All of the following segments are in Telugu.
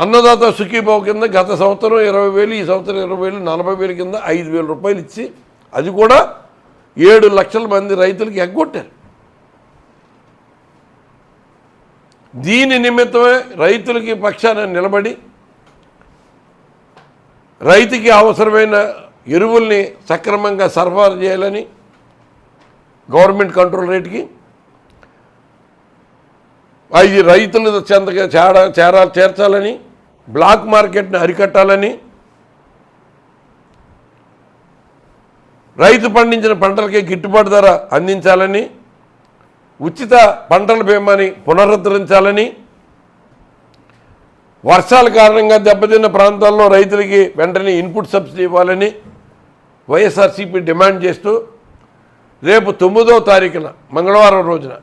అన్నదాత సుఖీభావ కింద గత సంవత్సరం 20,000, ఈ సంవత్సరం 20,000, 40,000 కింద 5,000 రూపాయలు ఇచ్చి అది కూడా 7 లక్షల మంది రైతులకి ఎగ్గొట్టారు. దీని నిమిత్తమే రైతులకి పక్షాన నిలబడి రైతుకి అవసరమైన ఎరువుల్ని సక్రమంగా సరఫరా చేయాలని గవర్నమెంట్ కంట్రోల్ రేట్కి అది రైతుల చెంతగా చేర్చాలని బ్లాక్ మార్కెట్ని అరికట్టాలని రైతు పండించిన పంటలకే గిట్టుబాటు ధర అందించాలని ఉచిత పంటల బీమాని పునరుద్ధరించాలని వర్షాల కారణంగా దెబ్బతిన్న ప్రాంతాల్లో రైతులకి వెంటనే ఇన్పుట్ సబ్సిడీ ఇవ్వాలని వైఎస్ఆర్సీపీ డిమాండ్ చేస్తూ రేపు 9వ తారీఖున మంగళవారం రోజున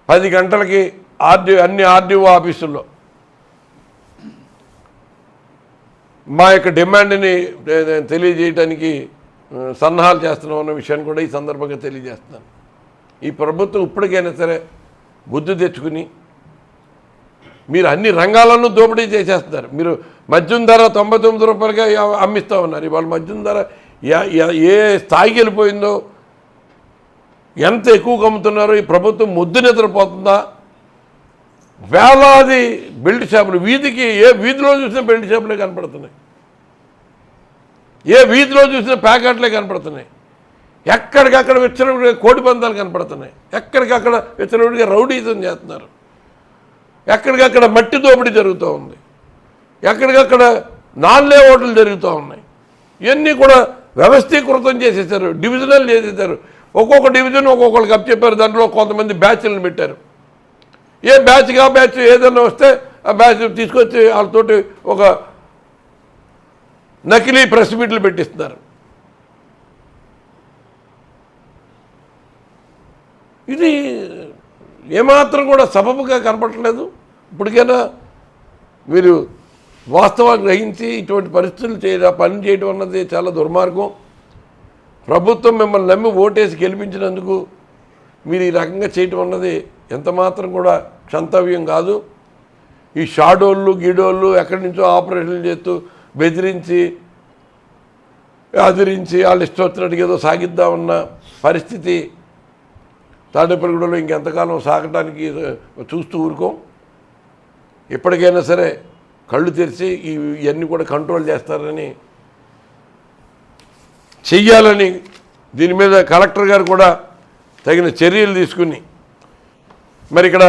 10 గంటలకి అన్ని ఆర్డీఓ ఆఫీసుల్లో మా యొక్క డిమాండ్ని తెలియజేయడానికి సన్నాహాలు చేస్తున్నాం అన్న విషయాన్ని కూడా ఈ సందర్భంగా తెలియజేస్తున్నాను. ఈ ప్రభుత్వం ఇప్పటికైనా సరే బుద్ధి తెచ్చుకుని మీరు అన్ని రంగాలను దోపిడీ చేసేస్తున్నారు. మీరు మద్యం ధర 99 రూపాయలుగా అమ్మిస్తూ ఉన్నారు. ఇవాళ మద్యం ధర ఏ స్థాయికి వెళ్ళిపోయిందో, ఎంత ఎక్కువగా అమ్ముతున్నారో ఈ ప్రభుత్వం ముద్దు నిద్రపోతుందా? వేలాది బెల్ట్ షాపులు వీధికి ఏ వీధిలో చూసినా బెల్ట్ షాపులే కనపడుతున్నాయి, ఏ వీధిలో చూసినా ప్యాకెట్లే కనపడుతున్నాయి, ఎక్కడికక్కడ విచ్చలవిడిగా కోడి పందాలు కనపడుతున్నాయి, ఎక్కడికక్కడ విచ్చలవిడిగా రౌడీజం చేస్తున్నారు, ఎక్కడికక్కడ మట్టి దోపిడీ జరుగుతూ ఉంది, ఎక్కడికక్కడ నాన్ లేఅవుట్లు జరుగుతూ ఉన్నాయి. ఇవన్నీ కూడా వ్యవస్థీకృతం చేసేసారు, డివిజనల్ చేసేసారు. ఒక్కొక్క డివిజన్ ఒక్కొక్కరికి అప్పచెప్పారు. దాంట్లో కొంతమంది బ్యాచ్లను పెట్టారు. ఏ బ్యాచ్గా బ్యాచ్ ఏదైనా వస్తే ఆ బ్యాచ్ తీసుకొచ్చి వాళ్ళతోటి ఒక నకిలీ ప్రెస్ మీట్లు పెట్టిస్తున్నారు. ఇది ఏమాత్రం కూడా సబబుగా కనపడట్లేదు. ఇప్పటికైనా మీరు వాస్తవాన్ని గ్రహించి ఇటువంటి పరిస్థితులు పని చేయడం అన్నది చాలా దుర్మార్గం. ప్రభుత్వం మిమ్మల్ని నమ్మి ఓటేసి గెలిపించినందుకు మీరు ఈ రకంగా చేయటం అన్నది ఎంతమాత్రం కూడా క్షంతవ్యం కాదు. ఈ షాడోళ్ళు గీడోళ్ళు ఎక్కడి నుంచో ఆపరేషన్లు చేస్తూ బెదిరించి అదిరించి వాళ్ళు ఇష్టం వచ్చినట్టుగా ఏదో సాగిద్దామన్న పరిస్థితి తాడేపల్లిగూడలో ఇంకెంతకాలం సాగటానికి చూస్తూ ఊరుకోం. ఎప్పటికైనా సరే కళ్ళు తెరిచి ఇవన్నీ కూడా కంట్రోల్ చేస్తారని చెయ్యాలని దీని మీద కలెక్టర్ గారు కూడా తగిన చర్యలు తీసుకుని మరి ఇక్కడ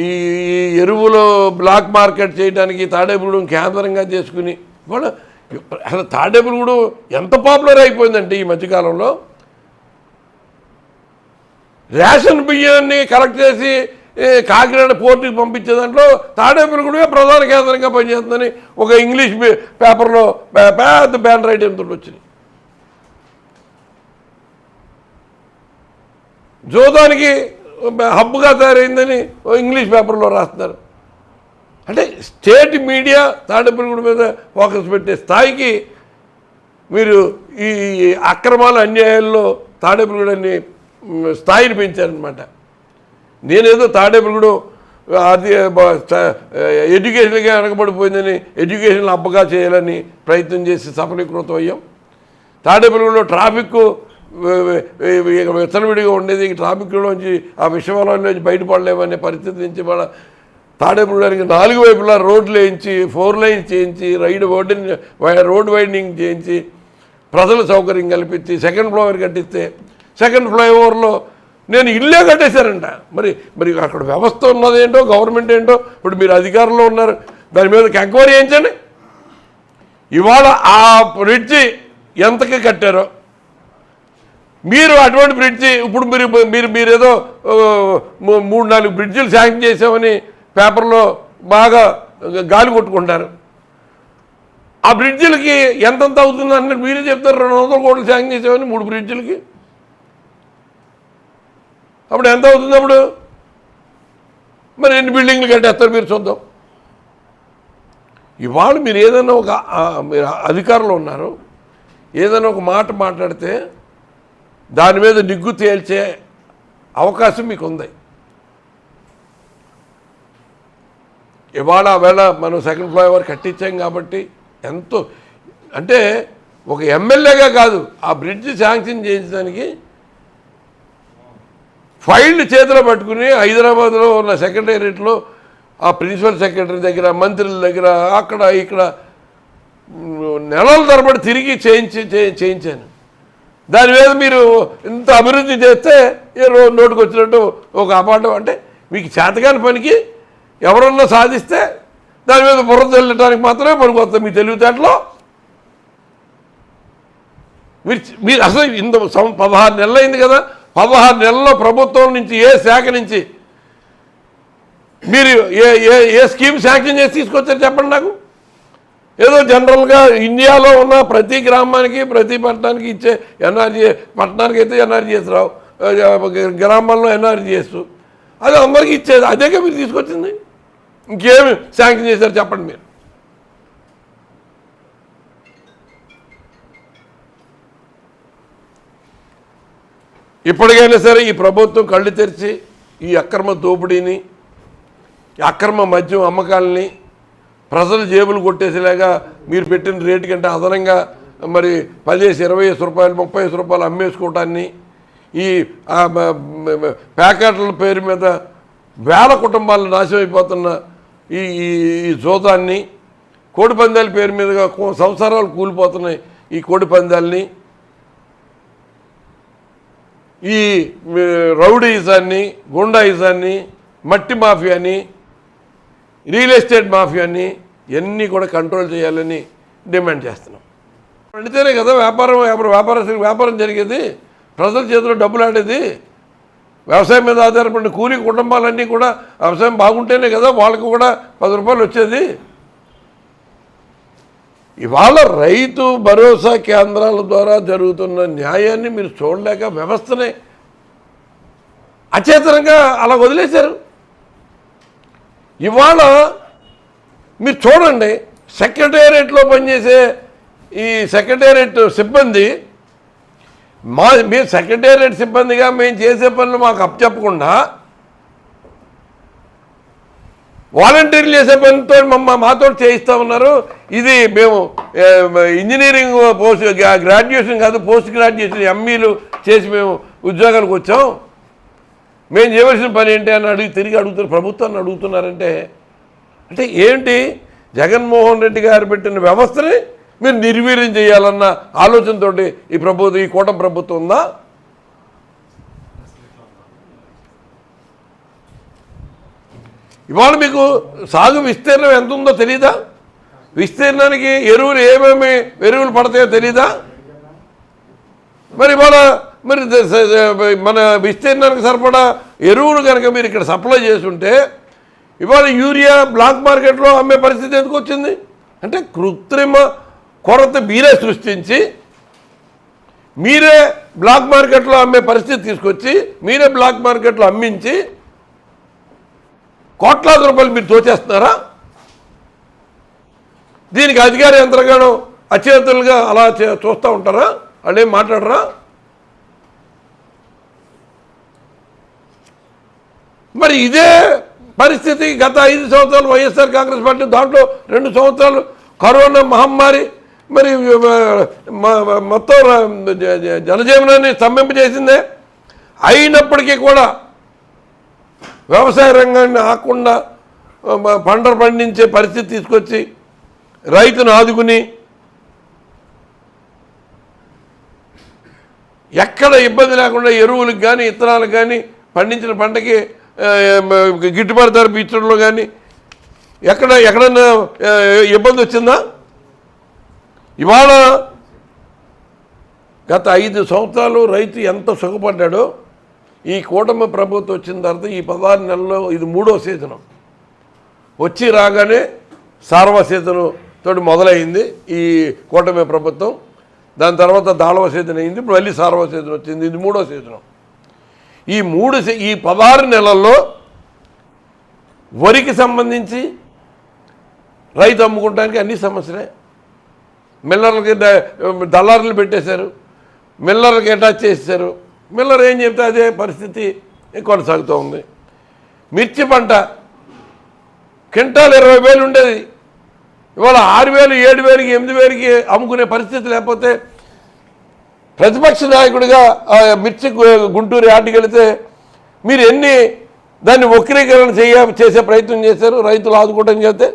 ఈ ఎరువులు బ్లాక్ మార్కెట్ చేయడానికి తాడేపల్లిగూడెం కేంద్రంగా చేసుకుని కూడా అసలు తాడేపల్లిగూడెం ఎంత పాపులర్ అయిపోయిందంటే ఈ మధ్యకాలంలో రేషన్ బియ్యాన్ని కలెక్ట్ చేసి కాకినాడ పోర్టుకి పంపించే దాంట్లో తాడేపల్లిగూడెమే ప్రధాన కేంద్రంగా పనిచేస్తుందని ఒక ఇంగ్లీష్ పేపర్లో పెద్ద బ్యానర్ ఐటెంతో వచ్చింది. జోదానికి హబ్గా తయారైందని ఇంగ్లీష్ పేపర్లో రాస్తున్నారు. అంటే స్టేట్ మీడియా తాడేపల్లిగూడెం మీద ఫోకస్ పెట్టే స్థాయికి మీరు ఈ అక్రమాల అన్యాయాల్లో తాడేపల్లిగూడెన్ని స్థాయిని పెంచారనమాట. నేనేదో తాడేపల్లిగూడెం అది ఎడ్యుకేషన్గా వెనకబడిపోయిందని ఎడ్యుకేషన్లో అబ్బగా చేయాలని ప్రయత్నం చేసి సఫలీకృతం అయ్యాం. తాడేపల్లిగూడెంలో ట్రాఫిక్ విచ్చలవిడిగా ఉండేది. ట్రాఫిక్లోంచి ఆ విషవాలంలోంచి బయటపడలేమనే పరిస్థితి నుంచి మన తాడేపల్లిగూడెంకి 4 వైపులా రోడ్లు వేయించి 4 లైన్స్ చేయించి రోడ్ వైండింగ్ చేయించి ప్రజల సౌకర్యం కల్పించి సెకండ్ ఫ్లైఓవర్ కట్టిస్తే సెకండ్ ఫ్లైఓవర్లో నేను ఇల్లే కట్టేశారంట. మరి అక్కడ వ్యవస్థ ఉన్నదేంటో గవర్నమెంట్ ఏంటో ఇప్పుడు మీరు అధికారంలో ఉన్నారు, దాని మీద ఎంక్వైరీ చేయించండి. ఇవాళ ఆ బ్రిడ్జి ఎంతకి కట్టారో మీరు అటువంటి బ్రిడ్జి ఇప్పుడు మీరేదో 3-4 బ్రిడ్జిలు శాంక్షన్ చేసామని పేపర్లో బాగా గాలి కొట్టుకుంటారు. ఆ బ్రిడ్జిలకి ఎంతంత అవుతుంది అన్నట్టు మీరే చెప్తారు. 200 కోట్లు శాంక్షన్ చేసామని 3 బ్రిడ్జిలకి. అప్పుడు ఎంత అవుతుంది? అప్పుడు మరి ఎన్ని బిల్డింగ్లు కట్టేస్తారు మీరు చూద్దాం. ఇవాళ మీరు ఏదైనా మీరు అధికారంలో ఉన్నారు, ఏదైనా ఒక మాట మాట్లాడితే దాని మీద నిగ్గు తేల్చే అవకాశం మీకు ఉంది. ఇవాళ వేళ మనం సెకండ్ ఫ్లైఓవర్ కట్టించాం కాబట్టి ఎంతో అంటే ఒక ఎమ్మెల్యేగా కాదు ఆ బ్రిడ్జ్ శాంక్షన్ చేయించడానికి ఫైల్డ్ చేతిలో పట్టుకుని హైదరాబాద్లో ఉన్న సెక్రటేరియట్లో ఆ ప్రిన్సిపల్ సెక్రటరీ దగ్గర మంత్రుల దగ్గర అక్కడ ఇక్కడ నెలల తరబడి తిరిగి చేయించాను. దాని మీద మీరు ఇంత అభివృద్ధి చేస్తే నోటుకు వచ్చినట్టు ఒక అపాఠం అంటే మీకు చేతకాని పనికి ఎవరన్నా సాధిస్తే దాని మీద బుర్ర చల్లటానికి మాత్రమే పనికొస్తాం మీ తెలివితేటలో. మీరు అసలు ఇంత 16 నెలలు అయింది కదా, 16 నెలల్లో ప్రభుత్వం నుంచి ఏ శాఖ నుంచి మీరు ఏ స్కీమ్ శాంక్షన్ చేసి తీసుకొచ్చారు చెప్పండి నాకు. ఏదో జనరల్గా ఇండియాలో ఉన్న ప్రతి గ్రామానికి ప్రతి పట్టణానికి ఇచ్చే ఎన్ఆర్జీఎస్, పట్టణానికి అయితే ఎన్ఆర్జీఎస్ రావు, గ్రామాల్లో ఎన్ఆర్జీఎస్ అది అందరికీ ఇచ్చేది, అదేగా మీరు తీసుకొచ్చింది. ఇంకేమి శాంక్షన్ చేశారు చెప్పండి మీరు. ఇప్పటికైనా సరే ఈ ప్రభుత్వం కళ్ళు తెరిచి ఈ అక్రమ దోపిడీని, అక్రమ మద్యం అమ్మకాలని ప్రజలు జేబులు కొట్టేసేలాగా మీరు పెట్టిన రేటు కంటే అదనంగా మరి 10-20 రూపాయలు 30 రూపాయలు అమ్మేసుకోవటాన్ని, ఈ ప్యాకెట్ల పేరు మీద వేల కుటుంబాలు నాశనం అయిపోతున్న ఈ జోదాన్ని, కోడి పందాల పేరు మీదుగా సంవత్సరాలు కూలిపోతున్నాయి ఈ కోడి పందాలని, ఈ రౌడీయిజాన్ని, గుండాయిజాన్ని, మట్టి మాఫియాని, రియల్ ఎస్టేట్ మాఫియాని ఇవన్నీ కూడా కంట్రోల్ చేయాలని డిమాండ్ చేస్తున్నాం. పండితేనే కదా వ్యాపారం జరిగేది, ప్రజల చేతిలో డబ్బులు ఆడేది. వ్యవసాయం మీద ఆధారపడిన కూలి కుటుంబాలన్నీ కూడా వ్యవసాయం బాగుంటేనే కదా వాళ్ళకు కూడా 10 రూపాయలు వచ్చేది. ఇవాళ రైతు భరోసా కేంద్రాల ద్వారా జరుగుతున్న న్యాయాన్ని మీరు చూడలేక వ్యవస్థనే అచేతనంగా అలా వదిలేశారు. ఇవాళ మీరు చూడండి, సెక్రటేరియట్లో పనిచేసే ఈ సెక్రటేరియట్ సిబ్బంది మీరు సెక్రటేరియట్ సిబ్బందిగా మేము చేసే పనులు మాకు అప్పచెప్పకుండా వాలంటీర్లు చేసే పనితో మాతో చేయిస్తూ ఉన్నారు. ఇది మేము ఇంజనీరింగ్ గ్రాడ్యుయేషన్ కాదు, పోస్ట్ గ్రాడ్యుయేషన్ ఎంఈలు చేసి మేము ఉద్యోగాలకు వచ్చాం, మేము చేయవలసిన పని ఏంటి అని తిరిగి అడుగుతున్నారు, ప్రభుత్వాన్ని అడుగుతున్నారంటే అంటే ఏంటి? జగన్మోహన్ రెడ్డి గారు పెట్టిన వ్యవస్థని మీరు నిర్వీర్యం చేయాలన్న ఆలోచనతో ఈ కూటమి ప్రభుత్వం ఉందా? ఇవాళ మీకు సాగు విస్తీర్ణం ఎంత ఉందో తెలీదా? విస్తీర్ణానికి ఎరువులు ఏమేమి ఎరువులు పడతాయో తెలీదా? మరి ఇవాళ మన విస్తీర్ణానికి సరిపడా ఎరువులు కనుక మీరు ఇక్కడ సప్లై చేస్తుంటే ఇవాళ యూరియా బ్లాక్ మార్కెట్లో అమ్మే పరిస్థితి ఎందుకు వచ్చింది? అంటే కృత్రిమ కొరత మీరే సృష్టించి మీరే బ్లాక్ మార్కెట్లో అమ్మే పరిస్థితి తీసుకొచ్చి మీరే బ్లాక్ మార్కెట్లో అమ్మించి కోట్లాది రూపాయలు మీరు దోచేస్తున్నారా? దీనికి అధికార యంత్రాంగం అచేతలుగా అలా చూస్తూ ఉంటారా? వాళ్ళు ఏం మాట్లాడరా? మరి ఇదే పరిస్థితి గత 5 సంవత్సరాలు వైఎస్ఆర్ కాంగ్రెస్ పార్టీ, దాంట్లో 2 సంవత్సరాలు కరోనా మహమ్మారి మరి మొత్తం జనజీవనాన్ని స్తంభింపజేసిందే. అయినప్పటికీ కూడా వ్యవసాయ రంగాన్ని ఆకుండా పంటలు పండించే పరిస్థితి తీసుకొచ్చి రైతును ఆదుకుని ఎక్కడ ఇబ్బంది లేకుండా ఎరువులకు కానీ ఇత్తనాలకు కానీ పండించిన పంటకి గిట్టుబాటు ధర ఇచ్చడంలో కానీ ఎక్కడన్నా ఇబ్బంది వచ్చిందా? ఇవాళ గత 5 సంవత్సరాలు రైతు ఎంత సుఖపడ్డాడో ఈ కూటమి ప్రభుత్వం వచ్చిన తర్వాత ఈ 16 నెలల్లో ఇది 3వ సీజను వచ్చి రాగానే సార్వ సీజను తోటి మొదలైంది ఈ కూటమి ప్రభుత్వం. దాని తర్వాత దాళవ సీజన్ అయింది, ఇప్పుడు మళ్ళీ సార్వ సీజన్ వచ్చింది, ఇది 3వ సీజను. ఈ 16 నెలల్లో వరికి సంబంధించి రైతు అమ్ముకోవడానికి అన్ని సమస్యలే. మిల్లర్లకి దళారులు పెట్టేశారు, మిల్లర్లకి అటాచ్ చేసేశారు. మిల్లర్ ఏం చెప్తే అదే పరిస్థితి కొనసాగుతూ ఉంది. మిర్చి పంట క్వింటాల్ 20,000 ఉండేది, ఇవాళ 6,000, 7,000, 8,000కి అమ్ముకునే పరిస్థితి. లేకపోతే ప్రతిపక్ష నాయకుడిగా మిర్చి గుంటూరు యార్డుకి వెళితే మీరు ఎన్ని దాన్ని వక్రీకరణ చేసే ప్రయత్నం చేశారు రైతులు ఆదుకోవడం చేస్తే.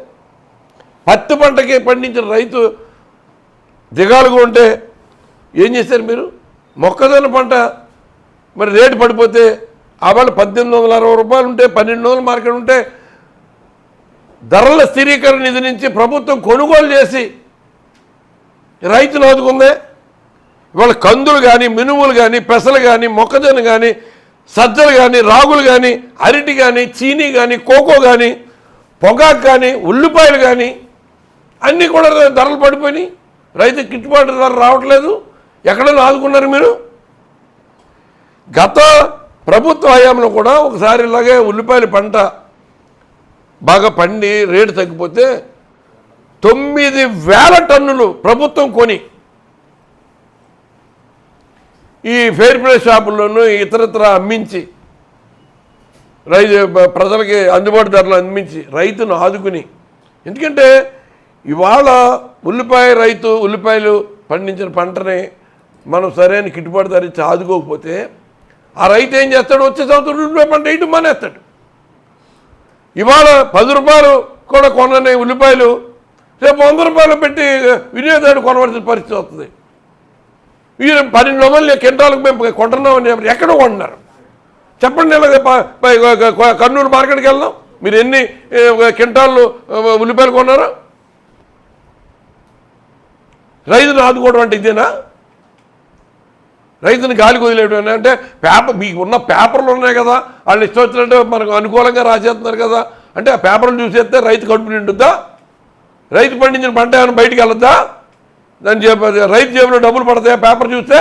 పత్తి పంటకి పండించిన రైతు దిగాలుగా ఉంటే ఏం చేశారు మీరు? మొక్కజొన్న పంట మరి రేటు పడిపోతే ఆవాళ్ళు 1,860 రూపాయలు ఉంటే 1,200 మార్కెట్ ఉంటే ధరల స్థిరీకరణ నిధి నుంచి ప్రభుత్వం కొనుగోలు చేసి రైతులు ఆదుకుందే. ఇవాళ కందులు కానీ, మినుములు కానీ, పెసలు కానీ, మొక్కజొన్న కానీ, సజ్జలు కానీ, రాగులు కానీ, అరటి కానీ, చీనీ కానీ, కోకో కానీ, పొగాకు కానీ, ఉల్లిపాయలు కానీ అన్నీ కూడా ధరలు పడిపోయినాయి. రైతుకి గిట్టుబాటు ధర రావట్లేదు. ఎక్కడైనా ఆదుకున్నారు మీరు? గత ప్రభుత్వ హయాంలో కూడా ఒకసారి ఇలాగే ఉల్లిపాయల పంట బాగా పండి రేటు తగ్గిపోతే 9,000 టన్నులు ప్రభుత్వం కొని ఈ ఫెయిర్ ప్రైస్ షాపుల్లోనూ ఇతరత్ర అమ్మించి ప్రజలకి అందుబాటు ధరలు అందించి రైతును ఆదుకుని. ఎందుకంటే ఇవాళ ఉల్లిపాయలు పండించిన పంటని మనం సరైన గిట్టుబాటు ధర ఇచ్చి ఆదుకోకపోతే ఆ రైతు ఏం చేస్తాడు? వచ్చే సంవత్సరం ఉల్లిపాయ పంట వేయటం మానేస్తాడు. ఇవాళ 10 రూపాయలు కూడా కొనని ఉల్లిపాయలు రేపు 100 రూపాయలు పెట్టి వినియోగదారుడు కొనవలసిన పరిస్థితి వస్తుంది. మీరు 12 వందలు క్వింటాలకు మేము కొంటున్నామని చెప్పి ఎక్కడ కొంటున్నారు చెప్పండి. ఇలాగ కర్నూలు మార్కెట్కి వెళ్దాం, మీరు ఎన్ని క్వింటాళ్ళు ఉల్లిపాయలు కొన్నారో? రైతును ఆదుకోవడం అంటే ఇదేనా? రైతుని గాలికి వదిలేయడం అంటే మీకు ఉన్న పేపర్లు ఉన్నాయి కదా, వాళ్ళు ఇష్టం వచ్చినట్టు మనకు అనుకూలంగా రాసేస్తున్నారు కదా అంటే ఆ పేపర్లు చూసేస్తే రైతు కడుపు నిండుద్దా? రైతు పండించిన పంట ఏమైనా బయటికి వెళ్ళొద్దా? దాని రైతు జేబులో డబ్బులు పడతాయా పేపర్ చూస్తే?